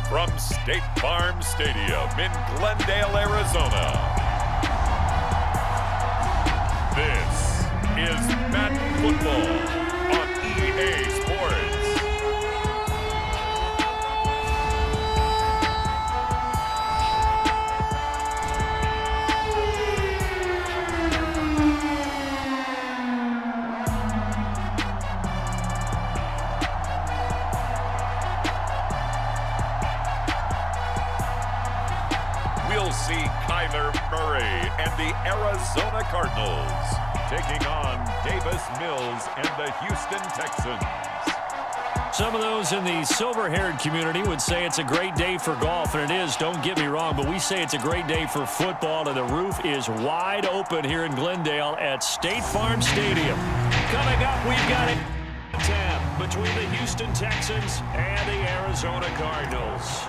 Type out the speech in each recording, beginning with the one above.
from State Farm Stadium in Glendale, Arizona. This is Madden Football on EA Sports. We'll see Kyler Murray and the Arizona Cardinals taking on Davis Mills and the Houston Texans. Some of those in the silver-haired community would say it's a great day for golf, and it is, don't get me wrong, but we say it's a great day for football, and the roof is wide open here in Glendale at State Farm Stadium. Coming up, we've got a tap between the Houston Texans and the Arizona Cardinals.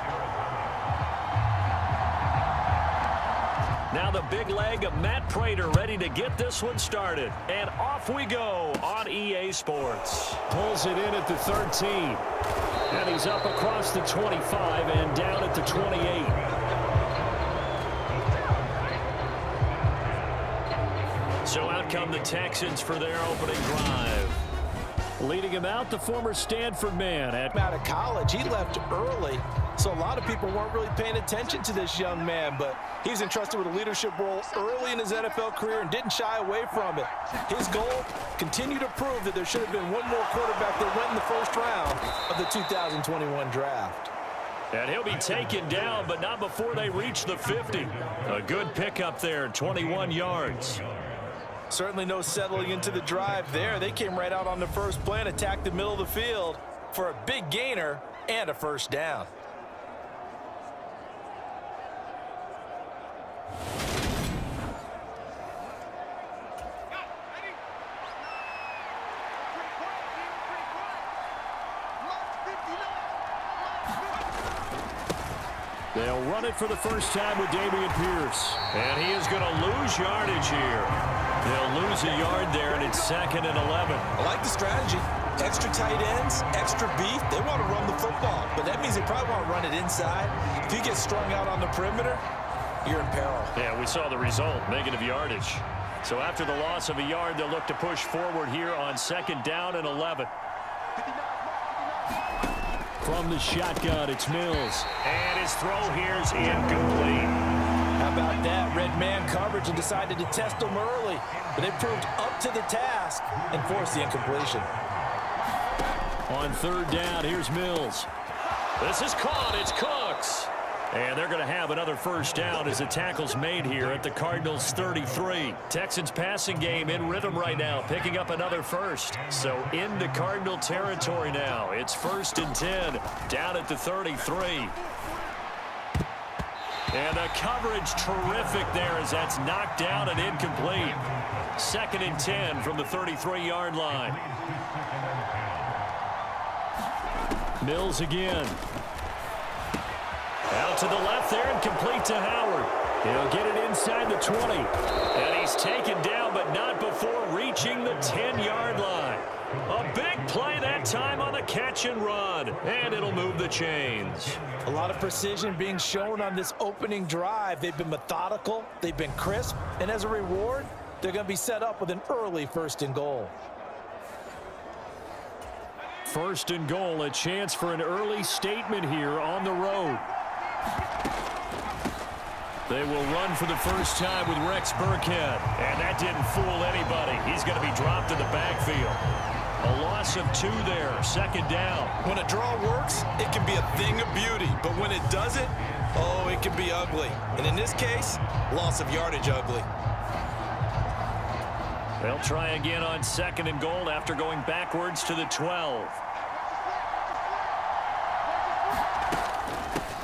Now the big leg of Matt Prater ready to get this one started. And off we go on EA Sports. Pulls it in at the 13. And he's up across the 25 and down at the 28. So out come the Texans for their opening drive. Leading him out, the former Stanford man. Out of college, he left early, so a lot of people weren't really paying attention to this young man, but he's entrusted with a leadership role early in his NFL career and didn't shy away from it. His goal, continue to prove that there should have been one more quarterback that went in the first round of the 2021 draft. And he'll be taken down, but not before they reach the 50. A good pickup there, 21 yards. Certainly no settling into the drive there. They came right out on the first play and attacked the middle of the field for a big gainer and a first down. They'll run it for the first time with Dameon Pierce. And he is going to lose yardage here. They'll lose a yard there, and it's 2nd and 11. I like the strategy. Extra tight ends, extra beef. They want to run the football, but that means they probably want to run it inside. If you get strung out on the perimeter, you're in peril. Yeah, we saw the result, negative yardage. So after the loss of a yard, they'll look to push forward here on 2nd down and 11. From the shotgun, it's Mills. And his throw here is incomplete. How about that? Red man coverage and decided to test them early. But they proved up to the task and forced the incompletion. On 3rd down, here's Mills. This is caught. It's Cooks. And they're going to have another first down as the tackle's made here at the Cardinals' 33. Texans passing game in rhythm right now, picking up another first. So into Cardinal territory now. It's 1st and 10, down at the 33. And the coverage terrific there as that's knocked down and incomplete. 2nd and 10 from the 33-yard line. Mills again. Out to the left there and complete to Howard. He'll get it inside the 20. And he's taken down, but not before reaching the 10-yard line. A big play that time on the catch and run. And it'll move the chains. A lot of precision being shown on this opening drive. They've been methodical. They've been crisp. And as a reward, they're going to be set up with an early 1st and goal. 1st and goal, a chance for an early statement here on the road. They will run for the first time with Rex Burkhead. And that didn't fool anybody. He's going to be dropped in the backfield. A loss of 2 there, 2nd down. When a draw works, it can be a thing of beauty. But when it doesn't, oh, it can be ugly. And in this case, loss of yardage ugly. They'll try again on 2nd and goal after going backwards to the 12.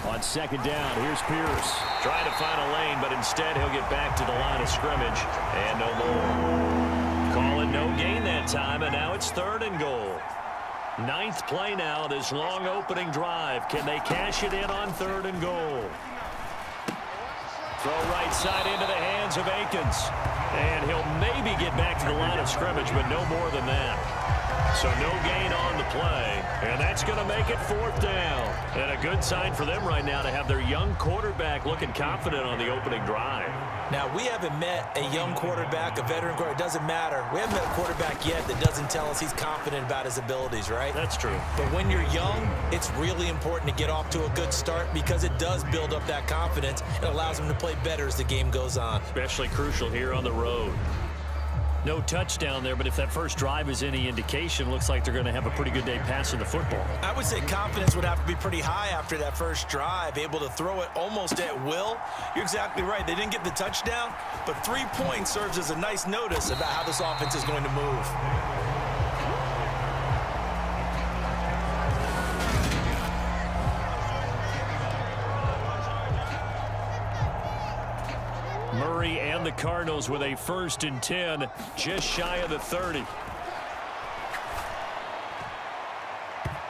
On 2nd down, here's Pierce. Trying to find a lane, but instead he'll get back to the line of scrimmage. And no more. Calling no gain that time, and now it's 3rd and goal. 9th play now, this long opening drive. Can they cash it in on 3rd and goal? Throw right side into the hands of Akins. And he'll maybe get back to the line of scrimmage, but no more than that. So no gain on the play. And that's going to make it 4th down. And a good sign for them right now to have their young quarterback looking confident on the opening drive. Now, we haven't met a young quarterback, a veteran quarterback. It doesn't matter. We haven't met a quarterback yet that doesn't tell us he's confident about his abilities, right? That's true. But when you're young, it's really important to get off to a good start because it does build up that confidence. It allows them to play better as the game goes on. Especially crucial here on the road. No touchdown there, but if that first drive is any indication, looks like they're going to have a pretty good day passing the football. I would say confidence would have to be pretty high after that first drive, able to throw it almost at will. You're exactly right. They didn't get the touchdown, but 3 points serves as a nice notice about how this offense is going to move. Murray and the Cardinals with a 1st and 10, just shy of the 30.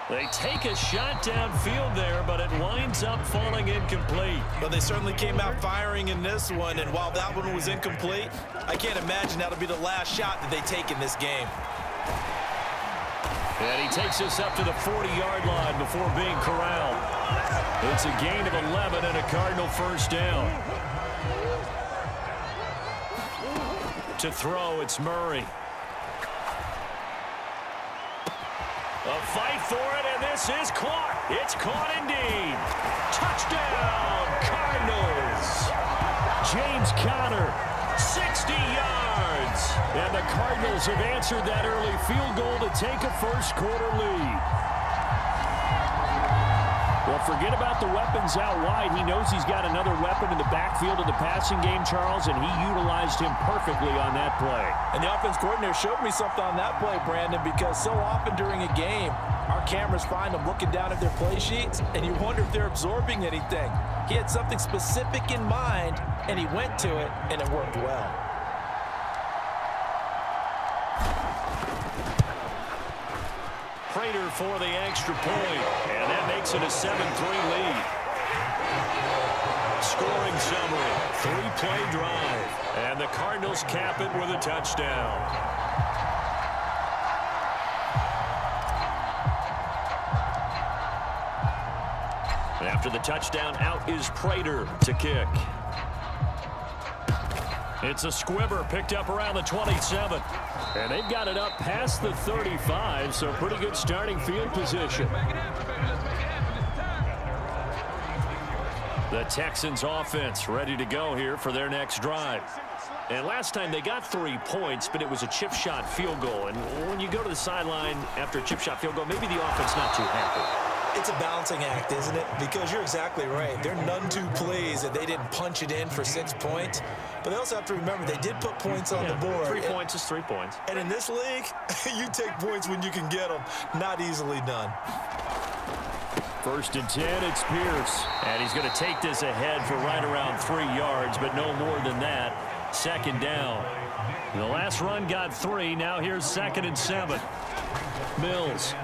They take a shot downfield there, but it winds up falling incomplete. Well, they certainly came out firing in this one, and while that one was incomplete, I can't imagine that'll be the last shot that they take in this game. And he takes us up to the 40-yard line before being corralled. It's a gain of 11 and a Cardinal 1st down. To throw, it's Murray. A fight for it, and this is caught. It's caught indeed. Touchdown, Cardinals. James Conner, 60 yards. And the Cardinals have answered that early field goal to take a first-quarter lead. Well, forget about the weapons out wide. He knows he's got another weapon in the backfield of the passing game, Charles, and he utilized him perfectly on that play. And the offense coordinator showed me something on that play, Brandon, because so often during a game, our cameras find them looking down at their play sheets, and you wonder if they're absorbing anything. He had something specific in mind, and he went to it, and it worked well. Prater for the extra point, and that makes it a 7-3 lead. Scoring summary, 3-play drive, and the Cardinals cap it with a touchdown. After the touchdown, out is Prater to kick. It's a squibber picked up around the 27. And they've got it up past the 35, so pretty good starting field position. The Texans offense ready to go here for their next drive. And last time they got 3 points, but it was a chip shot field goal. And when you go to the sideline after a chip shot field goal, maybe the offense not too happy. It's a balancing act, isn't it? Because you're exactly right. There are none two plays that they didn't punch it in for 6 points. But they also have to remember they did put points on the board. 3 points is 3 points. And in this league, you take points when you can get them. Not easily done. 1st and 10, it's Pierce. And he's going to take this ahead for right around 3 yards, but no more than that. 2nd down. The last run got 3. Now here's 2nd and 7. Mills.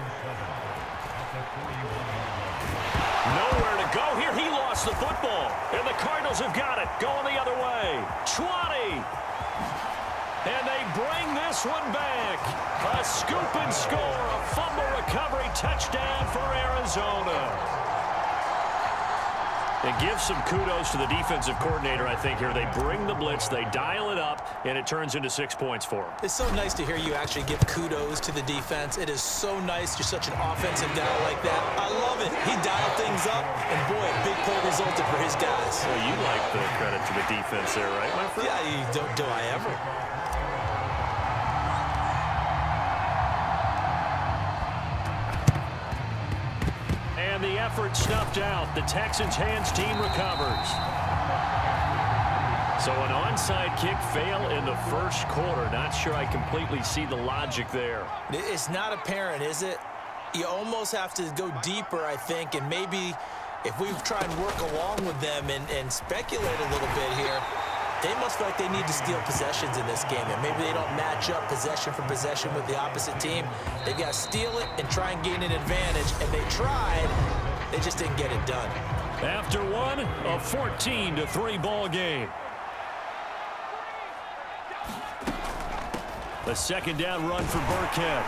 Nowhere to go here. He lost the football. And the Cardinals have got it. Going the other way. 20. And they bring this one back. A scoop and score. A fumble recovery touchdown for Arizona. It gives some kudos to the defensive coordinator, I think, here. They bring the blitz, they dial it up, and it turns into 6 points for them. It's so nice to hear you actually give kudos to the defense. It is so nice. You're such an offensive guy like that. I love it. He dialed things up, and boy, a big play resulted for his guys. Well, you like the credit to the defense there, right, my friend? Yeah, do I ever? The effort snuffed out. The Texans hands team recovers. So an onside kick fail in the first quarter. Not sure I completely see the logic there. It's not apparent, is it? You almost have to go deeper, I think, and maybe if we try and work along with them and speculate a little bit here, they must feel like they need to steal possessions in this game. And maybe they don't match up possession for possession with the opposite team. They've got to steal it and try and gain an advantage. And they tried. They just didn't get it done. After one, a 14-3 ball game. The 2nd down run for Burkhead.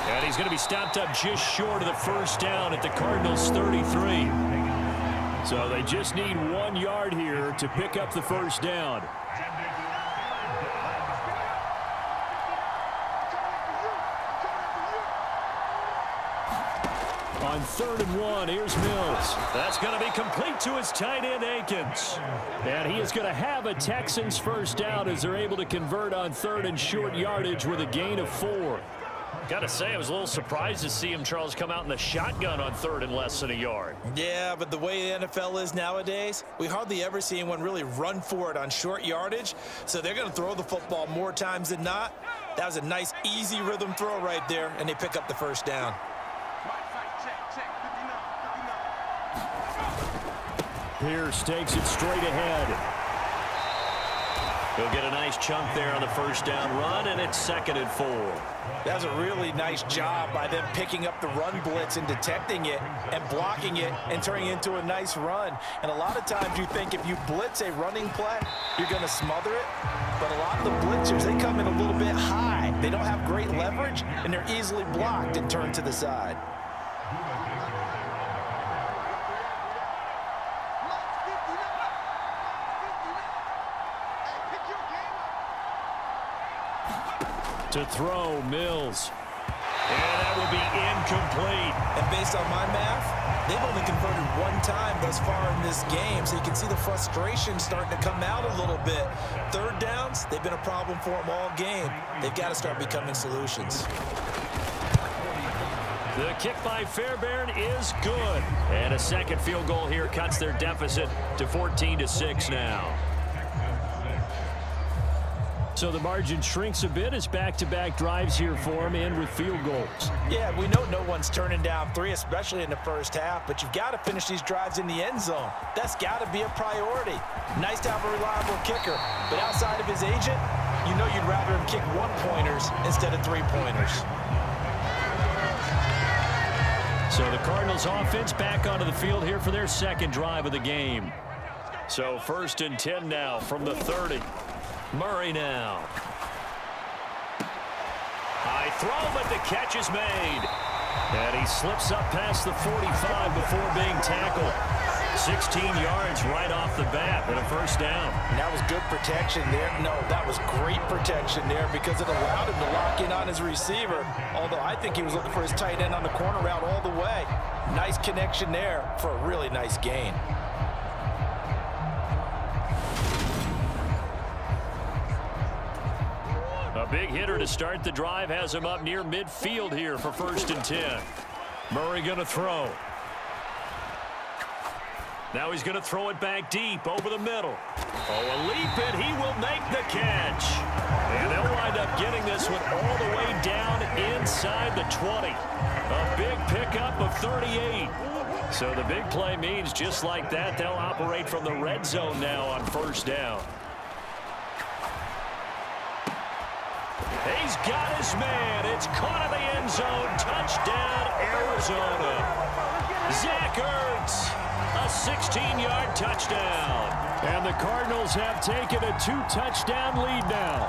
And he's going to be stopped up just short of the 1st down at the Cardinals' 33. So they just need 1 yard here to pick up the first down. On 3rd and 1, here's Mills. That's going to be complete to his tight end, Akins. And he is going to have a Texans first down as they're able to convert on 3rd and short yardage with a gain of 4. Got to say, I was a little surprised to see him, Charles, come out in the shotgun on 3rd and less than a yard. Yeah, but the way the NFL is nowadays, we hardly ever see anyone really run for it on short yardage. So they're going to throw the football more times than not. That was a nice, easy rhythm throw right there, and they pick up the first down. Pierce takes it straight ahead. He'll get a nice chunk there on the first down run, and it's 2nd and 4. That was a really nice job by them picking up the run blitz and detecting it and blocking it and turning it into a nice run. And a lot of times you think if you blitz a running play, you're going to smother it. But a lot of the blitzers, they come in a little bit high. They don't have great leverage, and they're easily blocked and turned to the side. To throw, Mills. And that will be incomplete. And based on my math, they've only converted 1 time thus far in this game, so you can see the frustration starting to come out a little bit. 3rd downs, they've been a problem for them all game. They've got to start becoming solutions. The kick by Fairbairn is good. And a second field goal here cuts their deficit to 14-6 now. So the margin shrinks a bit as back-to-back drives here for him and with field goals. Yeah, we know no one's turning down 3, especially in the first half, but you've got to finish these drives in the end zone. That's got to be a priority. Nice to have a reliable kicker, but outside of his agent, you know you'd rather him kick 1-pointers instead of 3-pointers. So the Cardinals offense back onto the field here for their second drive of the game. So 1st and 10 now from the 30. Murray now. High throw, but the catch is made. And he slips up past the 45 before being tackled. 16 yards right off the bat and a first down. And that was good protection there. No, that was great protection there because it allowed him to lock in on his receiver. Although I think he was looking for his tight end on the corner route all the way. Nice connection there for a really nice gain. A big hitter to start the drive has him up near midfield here for 1st and 10. Murray going to throw. Now he's going to throw it back deep over the middle. Oh, a leap, and he will make the catch. And they'll wind up getting this one all the way down inside the 20. A big pickup of 38. So the big play means just like that, they'll operate from the red zone now on first down. He's got his man. It's caught in the end zone. Touchdown, Arizona. Zach Ertz, a 16-yard touchdown. And the Cardinals have taken a 2-touchdown lead now.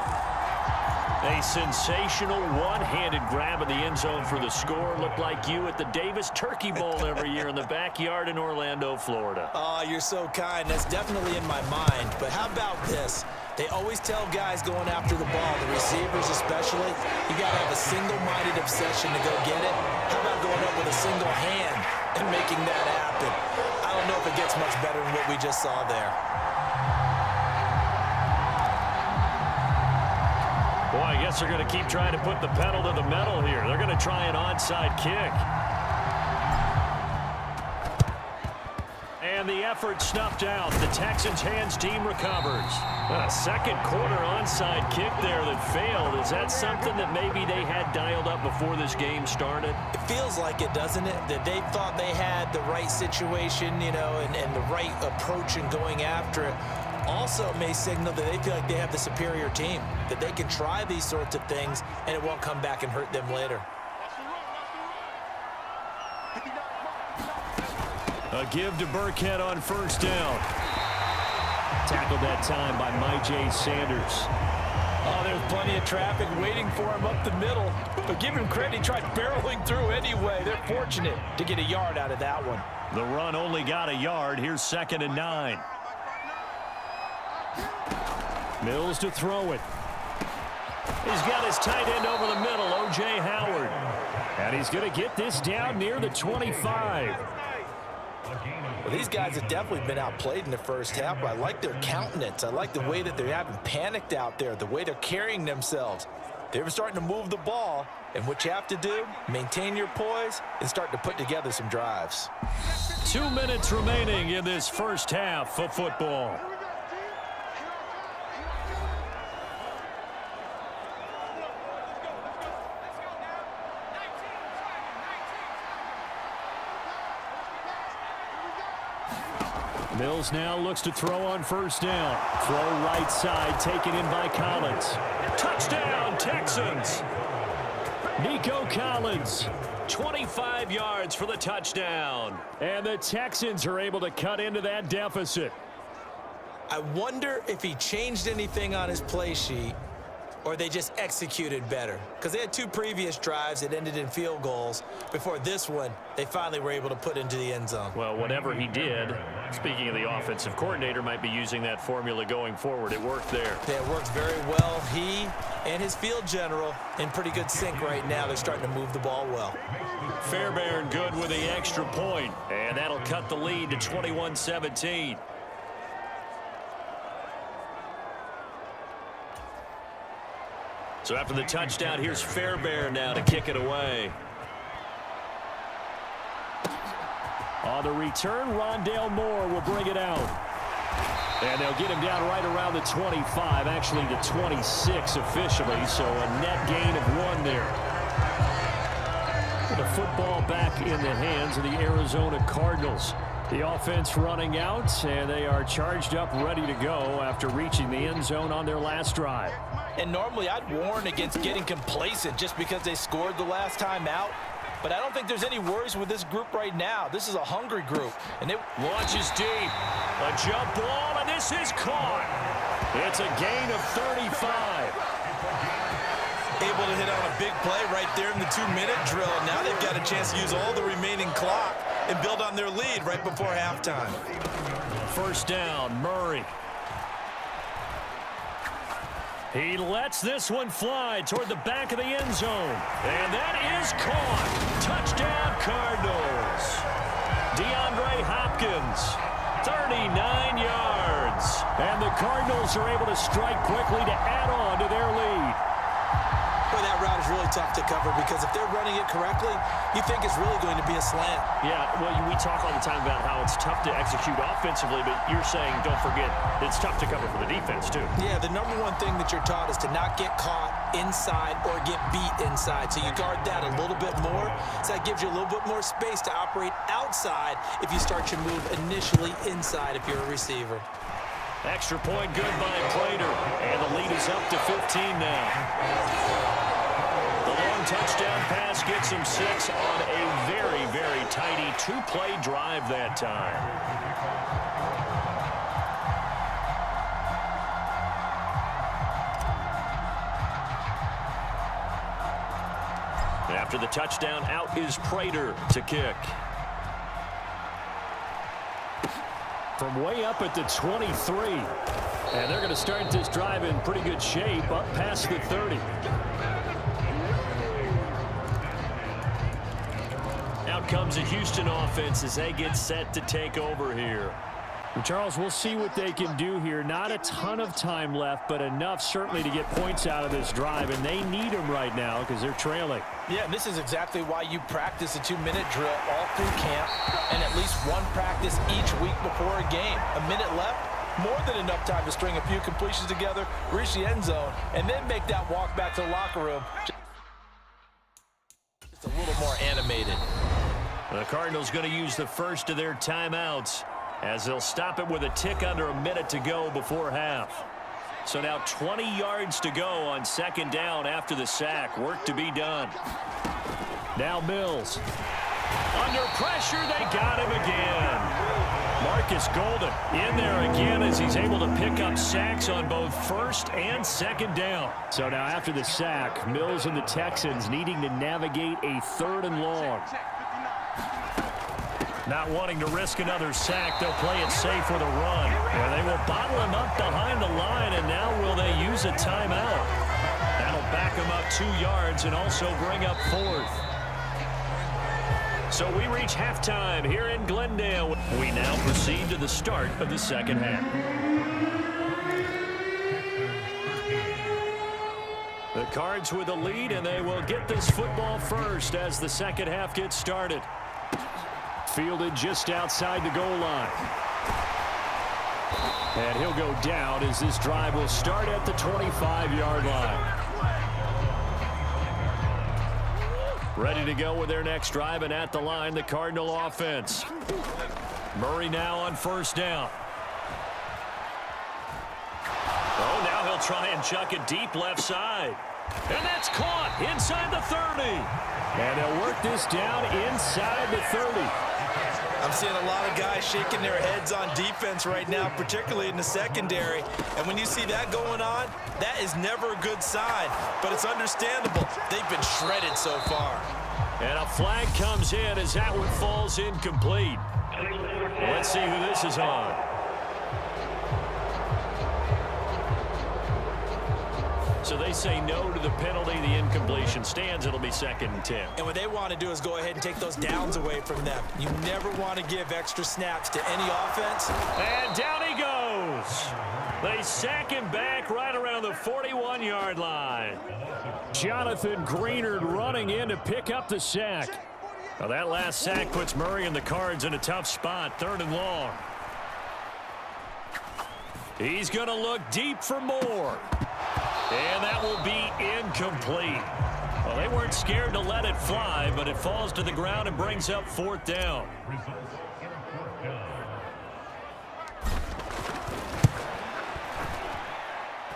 A sensational one-handed grab in the end zone for the score. Looked like you at the Davis Turkey Bowl every year in the backyard in Orlando, Florida. Oh, you're so kind. That's definitely in my mind. But how about this? They always tell guys going after the ball, the receivers especially, you got to have a single-minded obsession to go get it. How about going up with a single hand and making that happen? I don't know if it gets much better than what we just saw there. Boy, I guess they're going to keep trying to put the pedal to the metal here. They're going to try an onside kick. And the effort snuffed out. The Texans' hands team recovers. A second quarter onside kick there that failed. Is that something that maybe they had dialed up before this game started? It feels like it, doesn't it? That they thought they had the right situation, you know, and the right approach in going after it. Also may signal that they feel like they have the superior team, that they can try these sorts of things and it won't come back and hurt them later. A give to Burkhead on first down. Tackled that time by Myjai Sanders. Oh, there's plenty of traffic waiting for him up the middle. But give him credit, he tried barreling through anyway. They're fortunate to get a yard out of that one. The run only got a yard. Here's 2nd and 9. Mills to throw it. He's got his tight end over the middle, O.J. Howard. And he's going to get this down near the 25. Well, these guys have definitely been outplayed in the first half, but I like their countenance. I like the way that they haven't panicked out there, the way they're carrying themselves. They're starting to move the ball, and what you have to do, maintain your poise and start to put together some drives. 2 minutes remaining in this first half of football. Mills now looks to throw on first down. Throw right side, taken in by Collins. Touchdown, Texans! Nico Collins, 25 yards for the touchdown. And the Texans are able to cut into that deficit. I wonder if he changed anything on his play sheet or they just executed better. Because they had 2 previous drives that ended in field goals. Before this one, they finally were able to put into the end zone. Well, whatever he did, speaking of the offensive coordinator, might be using that formula going forward. It worked there. Yeah, it works very well. He and his field general in pretty good sync right now. They're starting to move the ball well. Fairbairn good with the extra point, and that'll cut the lead to 21-17. So after the touchdown, here's Fairbairn now to kick it away. On the return, Rondale Moore will bring it out. And they'll get him down right around the 25, actually the 26 officially, so a net gain of 1 there. The football back in the hands of the Arizona Cardinals. The offense running out, and they are charged up, ready to go after reaching the end zone on their last drive. And normally I'd warn against getting complacent just because they scored the last time out. But I don't think there's any worries with this group right now. This is a hungry group. And it launches deep. A jump ball, and this is caught. It's a gain of 35. Able to hit on a big play right there in the 2-minute drill. And now they've got a chance to use all the remaining clock and build on their lead right before halftime. First down, Murray. He lets this one fly toward the back of the end zone. And that is caught. Touchdown, Cardinals. DeAndre Hopkins, 39 yards. And the Cardinals are able to strike quickly to add on to their lead. Boy, that route is really tough to cover because if they're running it correctly, you think it's really going to be a slant. Yeah, well, we talk all the time about how it's tough to execute offensively, but you're saying, don't forget, it's tough to cover for the defense, too. Yeah, the number one thing that you're taught is to not get caught inside or get beat inside. So you guard that a little bit more. So that gives you a little bit more space to operate outside if you start your move initially inside if you're a receiver. Extra point good by Prater, and the lead is up to 15 now. Touchdown pass gets him 6 on a very, very tidy 2-play drive that time. After the touchdown, out is Prater to kick. From way up at the 23. And they're going to start this drive in pretty good shape up past the 30. Out comes the Houston offense as they get set to take over here. Well, Charles, we'll see what they can do here. Not a ton of time left, but enough certainly to get points out of this drive, and they need them right now because they're trailing. Yeah, this is exactly why you practice a 2-minute drill all through camp and at least one practice each week before a game. A minute left, more than enough time to string a few completions together, reach the end zone, and then make that walk back to the locker room just a little more animated. The Cardinals going to use the first of their timeouts as they'll stop it with a tick under a minute to go before half. So now 20 yards to go on second down after the sack. Work to be done. Now Mills. Under pressure, they got him again. Marcus Golden in there again as he's able to pick up sacks on both first and second down. So now after the sack, Mills and the Texans needing to navigate a 3rd and long. Not wanting to risk another sack, they'll play it safe with a run. And they will bottle him up behind the line, and now will they use a timeout? That'll back him up 2 yards and also bring up 4th. So we reach halftime here in Glendale. We now proceed to the start of the second half. The Cards with the lead, and they will get this football first as the second half gets started. Fielded just outside the goal line. And he'll go down as this drive will start at the 25-yard line. Ready to go with their next drive, and at the line, the Cardinal offense. Murray now on first down. Oh, now he'll try and chuck it deep left side. And that's caught inside the 30. And they'll work this down inside the 30. I'm seeing a lot of guys shaking their heads on defense right now, particularly in the secondary. And when you see that going on, that is never a good sign. But it's understandable. They've been shredded so far. And a flag comes in as that one falls incomplete. Let's see who this is on. So they say no to the penalty. The incompletion stands. It'll be 2nd and 10. And what they want to do is go ahead and take those downs away from them. You never want to give extra snaps to any offense. And down he goes. They sack him back right around the 41-yard line. Jonathan Greenard running in to pick up the sack. Now that last sack puts Murray and the Cards in a tough spot. 3rd and long. He's going to look deep for more. And that will be incomplete. Well, they weren't scared to let it fly, but it falls to the ground and brings up 4th down.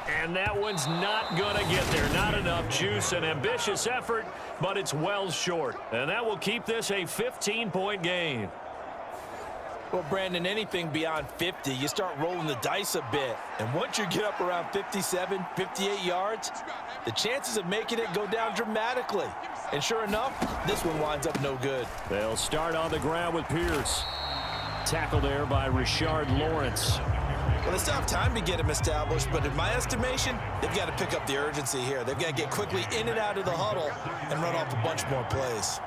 And that one's not going to get there. Not enough juice. An ambitious effort, but it's well short. And that will keep this a 15-point game. Well, Brandon, anything beyond 50, you start rolling the dice a bit. And once you get up around 57, 58 yards, the chances of making it go down dramatically. And sure enough, this one winds up no good. They'll start on the ground with Pierce. Tackled there by Richard Lawrence. Well, they still have time to get him established, but in my estimation, they've got to pick up the urgency here. They've got to get quickly in and out of the huddle and run off a bunch more plays.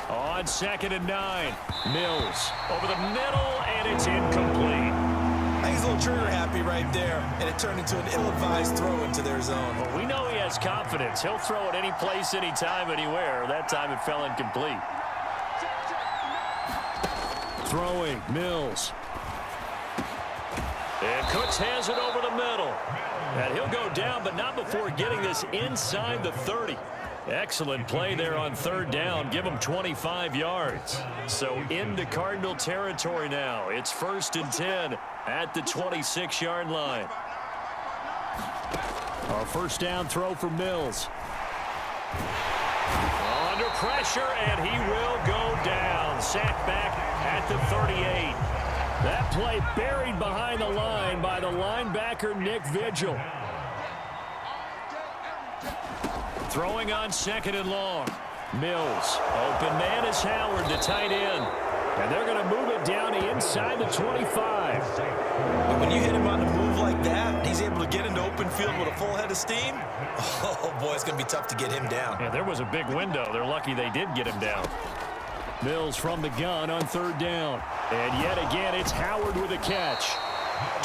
On 2nd and 9, Mills over the middle, and it's incomplete. I think he's a little trigger happy right there, and it turned into an ill-advised throw into their zone. Well, we know he has confidence. He'll throw it any place, anytime, anywhere. That time it fell incomplete. Throwing, Mills. And Cooks has it over the middle. And he'll go down, but not before getting this inside the 30. Excellent play there on 3rd down. Give them 25 yards. So into Cardinal territory now. It's 1st and 10 at the 26-yard line. A first down throw for Mills. Under pressure, and he will go down. Sacked back at the 38. That play buried behind the line by the linebacker, Nick Vigil. Throwing on 2nd and long. Mills. Open man is Howard, the tight end. And they're going to move it down inside the 25. But when you hit him on the move like that, he's able to get into open field with a full head of steam. Oh, boy, it's going to be tough to get him down. Yeah, there was a big window. They're lucky they did get him down. Mills from the gun on 3rd down. And yet again, it's Howard with a catch.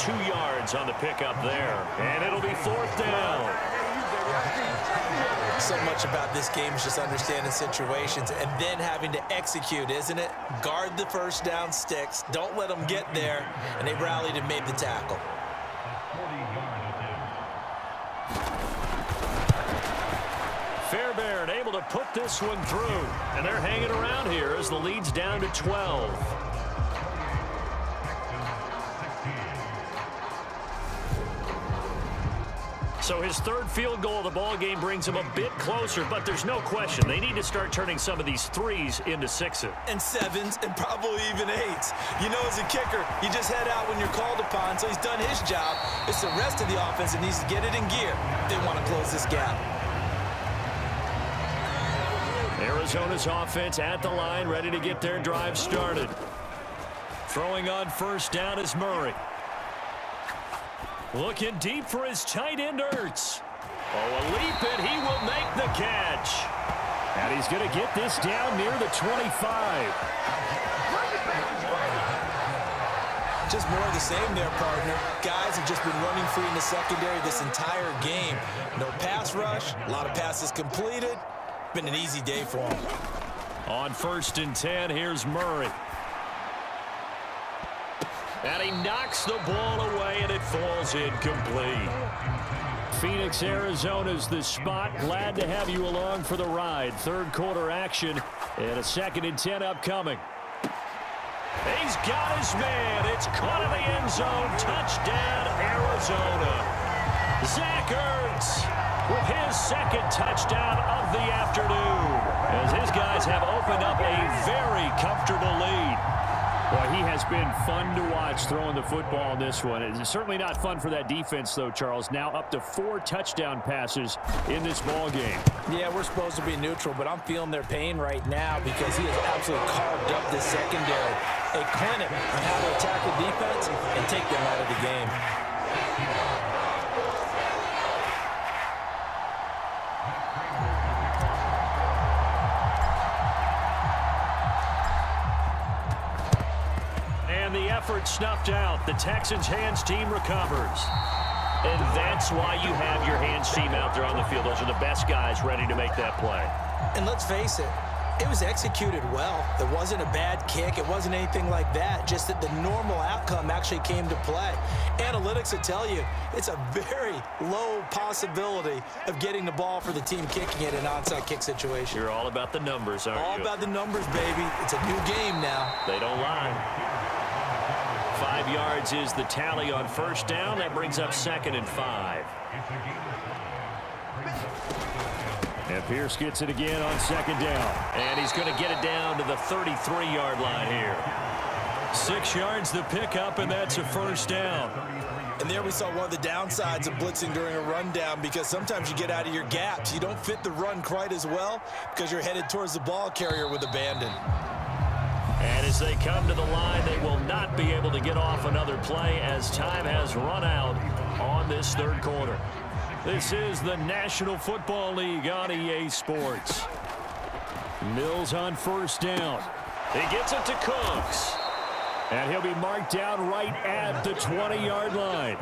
2 yards on the pickup there. And it'll be 4th down. So much about this game is just understanding situations and then having to execute, isn't it? Guard the first down sticks. Don't let them get there. And they rallied and made the tackle. Fairbairn able to put this one through. And they're hanging around here as the lead's down to 12. So his third field goal of the ball game brings him a bit closer, but there's no question they need to start turning some of these threes into sixes. And sevens, and probably even eights. You know, as a kicker, you just head out when you're called upon, so he's done his job. It's the rest of the offense that needs to get it in gear if they want to close this gap. Arizona's offense at the line, ready to get their drive started. Throwing on first down is Murray. Looking deep for his tight end, Ertz. Oh, a leap, and he will make the catch. And he's going to get this down near the 25. Just more of the same there, partner. Guys have just been running free in the secondary this entire game. No pass rush, a lot of passes completed. Been an easy day for him. On 1st and 10, here's Murray. And he knocks the ball away, and it falls incomplete. Phoenix, Arizona's the spot. Glad to have you along for the ride. Third quarter action and a 2nd and 10 upcoming. He's got his man. It's caught in the end zone. Touchdown, Arizona. Zach Ertz with his 2nd touchdown of the afternoon, as his guys have opened up a very comfortable lead. Well, he has been fun to watch throwing the football in this one. It's certainly not fun for that defense, though, Charles. Now up to 4 touchdown passes in this ball game. Yeah, we're supposed to be neutral, but I'm feeling their pain right now because he has absolutely carved up this secondary. A clinic on how to attack the defense and take them out of the game. The effort snuffed out. The Texans' hands team recovers. And that's why you have your hands team out there on the field. Those are the best guys ready to make that play. And let's face it, it was executed well. It wasn't a bad kick. It wasn't anything like that. Just that the normal outcome actually came to play. Analytics will tell you it's a very low possibility of getting the ball for the team kicking it in an onside kick situation. You're all about the numbers, aren't you? All about the numbers, baby. It's a new game now. They don't lie. 5 yards is the tally on 1st down. That brings up 2nd and 5. And Pierce gets it again on 2nd down. And he's going to get it down to the 33-yard line here. 6 yards the pickup, and that's a 1st down. And there we saw one of the downsides of blitzing during a rundown, because sometimes you get out of your gaps. You don't fit the run quite as well because you're headed towards the ball carrier with abandon. And as they come to the line, they will not be able to get off another play as time has run out on this 3rd quarter. This is the National Football League on EA Sports. Mills on 1st down. He gets it to Cooks. And he'll be marked down right at the 20-yard line.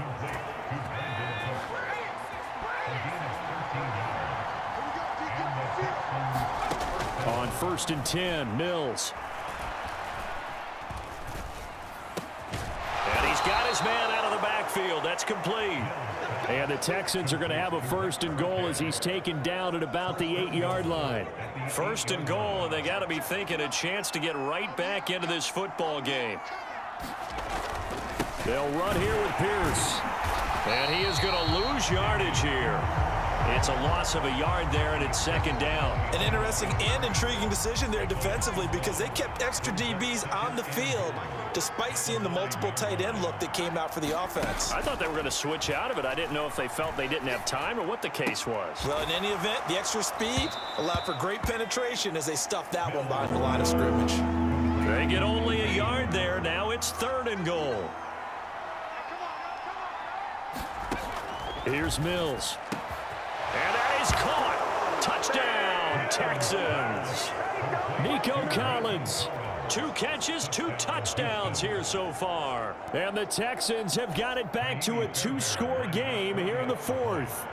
On 1st and 10, Mills. And he's got his man out of the backfield. That's complete. And the Texans are going to have a 1st and goal as he's taken down at about the 8-yard line. 1st and goal, and they got to be thinking a chance to get right back into this football game. They'll run here with Pierce. And he is going to lose yardage here. It's a loss of a yard there, and it's 2nd down. An interesting and intriguing decision there defensively, because they kept extra DBs on the field despite seeing the multiple tight end look that came out for the offense. I thought they were going to switch out of it. I didn't know if they felt they didn't have time or what the case was. Well, in any event, the extra speed allowed for great penetration as they stuffed that one behind the line of scrimmage. They get only a yard there. Now it's 3rd and goal. Here's Mills. And that is caught. Touchdown, Texans. Nico Collins. 2 catches, 2 touchdowns here so far. And the Texans have got it back to a 2-score game here in the 4th.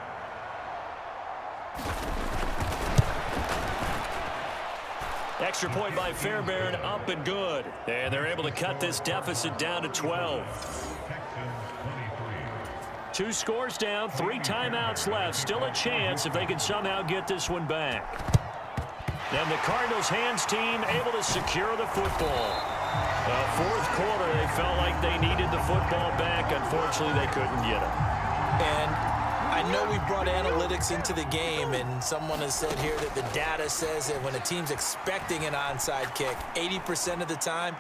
Extra point by Fairbairn, up and good. And they're able to cut this deficit down to 12. 2 scores down, 3 timeouts left. Still a chance if they can somehow get this one back. And the Cardinals' hands team able to secure the football. 4th quarter, they felt like they needed the football back. Unfortunately, they couldn't get it. And I I know we brought analytics into the game, and someone has said here that the data says that when a team's expecting an onside kick, 80% of the time,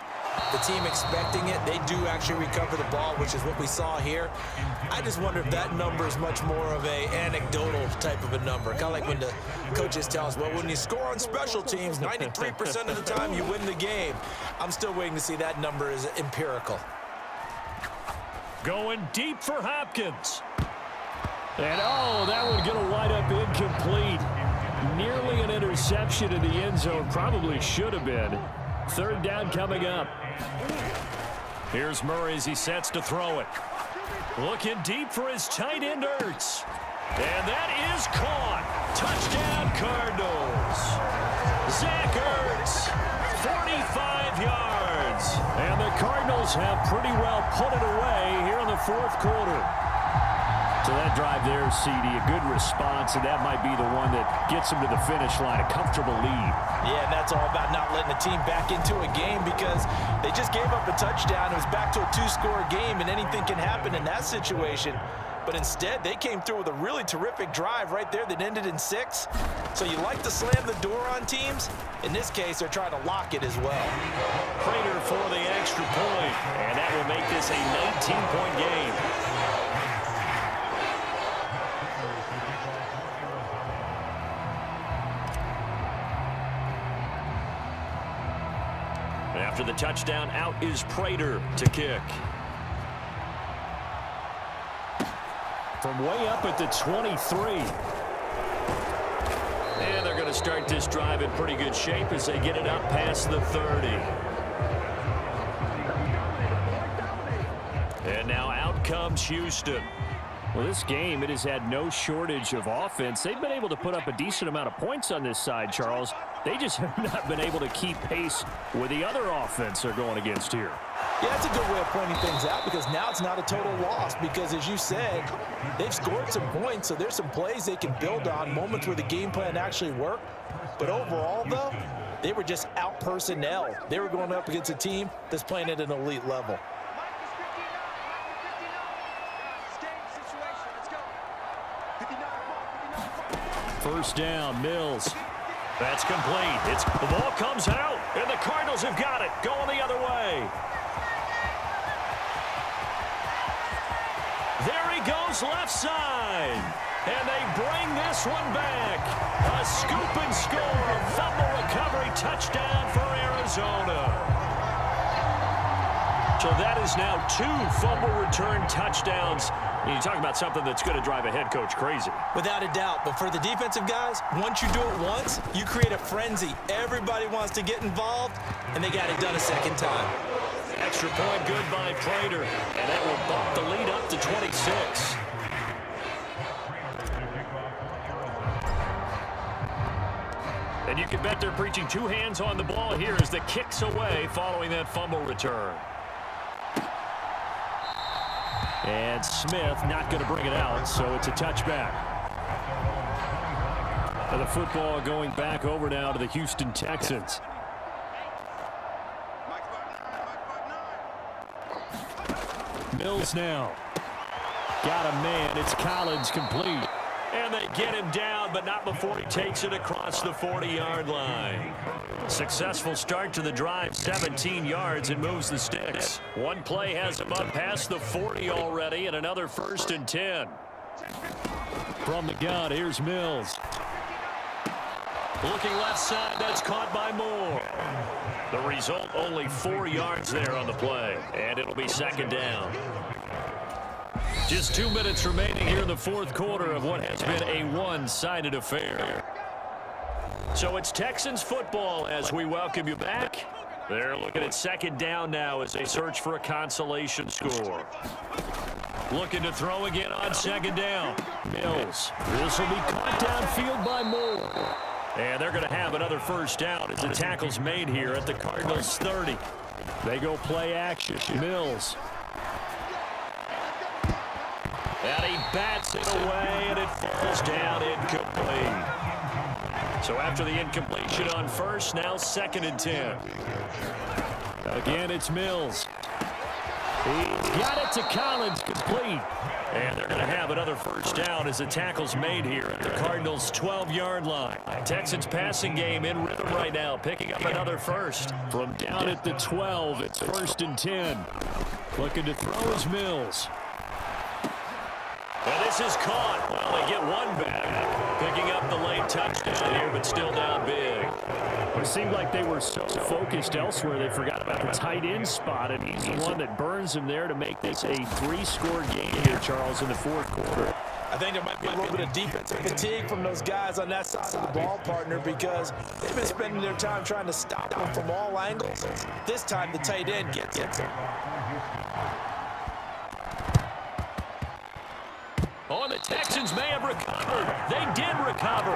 the team expecting it, they do actually recover the ball, which is what we saw here. I just wonder if that number is much more of a anecdotal type of a number. Kind of like when the coaches tell us, well, when you score on special teams, 93% of the time you win the game. I'm still waiting to see that number is empirical. Going deep for Hopkins. And, oh, that one going to wind up incomplete. Nearly an interception in the end zone. Probably should have been. Third down coming up. Here's Murray as he sets to throw it. Looking deep for his tight end, Ertz. And that is caught. Touchdown, Cardinals. Zach Ertz, 45 yards. And the Cardinals have pretty well put it away here in the fourth quarter. So that drive there, CD, a good response, and that might be the one that gets them to the finish line, a comfortable lead. Yeah, and that's all about not letting the team back into a game because they just gave up a touchdown. It was back to a two-score game, and anything can happen in that situation. But instead, they came through with a really terrific drive right there that ended in 6. So you like to slam the door on teams. In this case, they're trying to lock it as well. Prater for the extra point, and that will make this a 19-point game. After the touchdown, out is Prater to kick. From way up at the 23. And they're going to start this drive in pretty good shape as they get it up past the 30. And now out comes Houston. Well, this game, it has had no shortage of offense. They've been able to put up a decent amount of points on this side, Charles. They just have not been able to keep pace with the other offense they're going against here. Yeah, that's a good way of pointing things out because now it's not a total loss because, as you said, they've scored some points, so there's some plays they can build on, moments where the game plan actually worked. But overall, though, they were just out-personnel. They were going up against a team that's playing at an elite level. First down, Mills. That's complete. The ball comes out, and the Cardinals have got it. Going the other way. There he goes, left side. And they bring this one back. A scoop and score. Fumble recovery touchdown for Arizona. So that is now 2 fumble return touchdowns. You talk about something that's going to drive a head coach crazy. Without a doubt. But for the defensive guys, once you do it once, you create a frenzy. Everybody wants to get involved, and they got it done a second time. Extra point good by Prater. And that will bump the lead up to 26. And you can bet they're preaching 2 hands on the ball here as the kick's away following that fumble return. And Smith not going to bring it out, so it's a touchback. And the football going back over now to the Houston Texans. Mills now. Got a man. It's Collins complete. And they get him down, but not before he takes it across the 40-yard line. Successful start to the drive, 17 yards, and moves the sticks. One play has him up past the 40 already, and another 1st and 10. From the gun, here's Mills. Looking left side, that's caught by Moore. The result, only 4 yards there on the play, and it'll be second down. Just 2 minutes remaining here in the fourth quarter of what has been a one-sided affair. So it's Texans football as we welcome you back. They're looking at second down now as they search for a consolation score. Looking to throw again on second down. Mills. This will be caught downfield by Moore. And they're going to have another first down as the tackle's made here at the Cardinals 30. They go play action. Mills. And he bats it away, and it falls down incomplete. So after the incompletion on first, now 2nd and 10. Again, it's Mills. He's got it to Collins, complete. And they're going to have another first down as the tackle's made here at the Cardinals' 12-yard line. Texans passing game in rhythm right now, picking up another first. From down at the 12, it's 1st and 10. Looking to throw is Mills. And this is caught. Well, they get one back. Picking up the late touchdown here, but still down big. It seemed like they were so focused elsewhere, they forgot about the tight end spot, and he's the one that burns him there to make this a 3-score game here, Charles, in the 4th quarter. I think there might be a little bit of defensive fatigue from those guys on that side of the ball, partner, because they've been spending their time trying to stop them from all angles. This time, the tight end gets it. Oh, the Texans may have recovered. They did recover.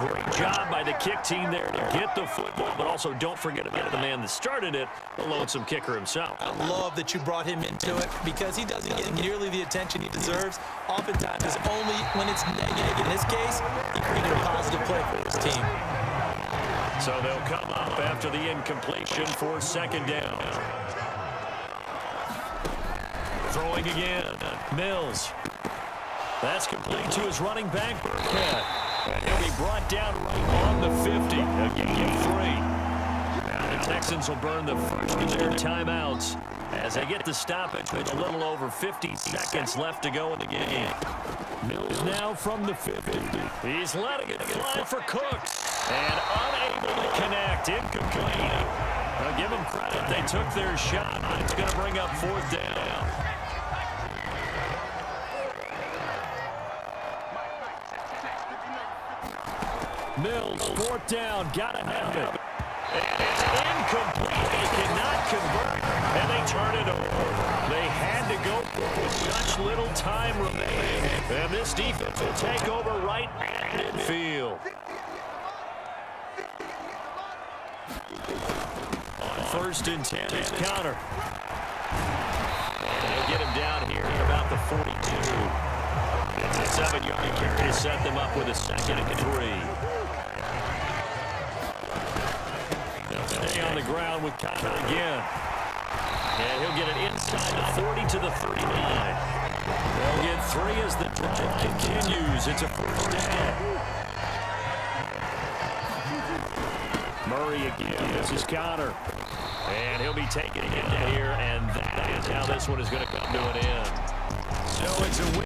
Great job by the kick team there to get the football, but also don't forget about the man that started it, the lonesome kicker himself. I love that you brought him into it because he doesn't get nearly the attention he deserves. Oftentimes, it's only when it's negative. In this case, he created a positive play for his team. So they'll come up after the incompletion for 2nd down. Throwing again. Mills. That's complete to his running back, Burkhead. And he'll be brought down right on the 50. A gain of 3. Now the Texans will burn the first of their timeouts as they get the stoppage with a little over 50 seconds left to go in the game. Mills now from the 50. He's letting it fly for Cooks. And unable to connect. Incomplete. I'll give them credit. They took their shot. It's going to bring up 4th down. Mills, 4th down, gotta have it. And it's incomplete. They cannot convert, and they turn it over. They had to go with such little time remaining. And this defense will take over right at midfield. On 1st and 10, it's counter. And they'll get him down here at about the 42. It's a 7-yard carry to set them up with a 2nd and 3. Stay on the ground with Connor again. And he'll get it inside the 40 to the 39. They'll get 3 as the drive continues. It's a 1st down. Murray again. This is Connor. And he'll be taking it in here, and that is how this one is going to come to an end. So it's a win